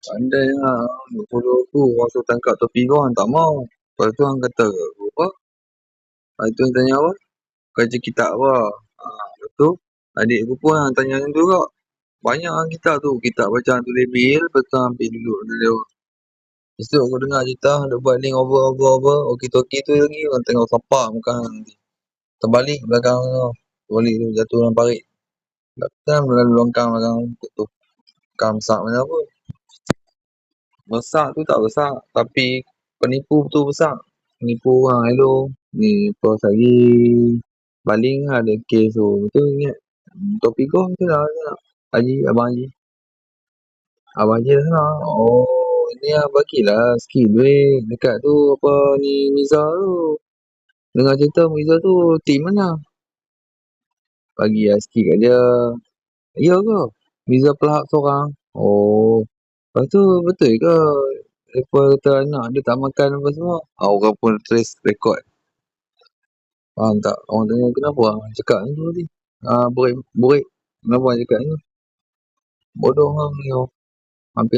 Pandai lah. Nak follow aku. Orang suruh tangkap topi kau orang tak mau. Lepas tu orang kata, apa? Lepas tu orang tanya apa? Kerja kitab apa? Lepas tu, adik aku pun tanya macam tu kak. Banyak orang kitab tu. Kitab bacaan tu label. Lepas tu ambil duduk dia. Esok aku dengar cerita. Dia buat link over. Okey-toki tu lagi. Orang tengok sepak muka nanti. Terbalik belakang tu. Terbalik tu jatuh dalam parit. Kan melalui longkang belakang tu. Longkang besar macam apa. Besar tu tak besar. Tapi penipu tu besar. Penipu orang hello. Ni post lagi. Baling lah ada kes tu. Betul ingat. Topik kau betul lah. Haji, Abang Haji. Abang Haji dah sana. Oh, ni lah bagilah skill weh. Dekat tu apa ni Miza tu. Dengar cerita Miza tu team mana? Bagi lah skill kat dia. Ya ke? Miza pelahap seorang. Oh. Lepas tu betul ke? Lepas kata anak dia tak makan apa semua. Orang pun trace record. Faham tak? Orang tanya kenapa orang cakap macam tu tadi. Burik. Kenapa orang cakap ni? Bodoh orang ni. Hampir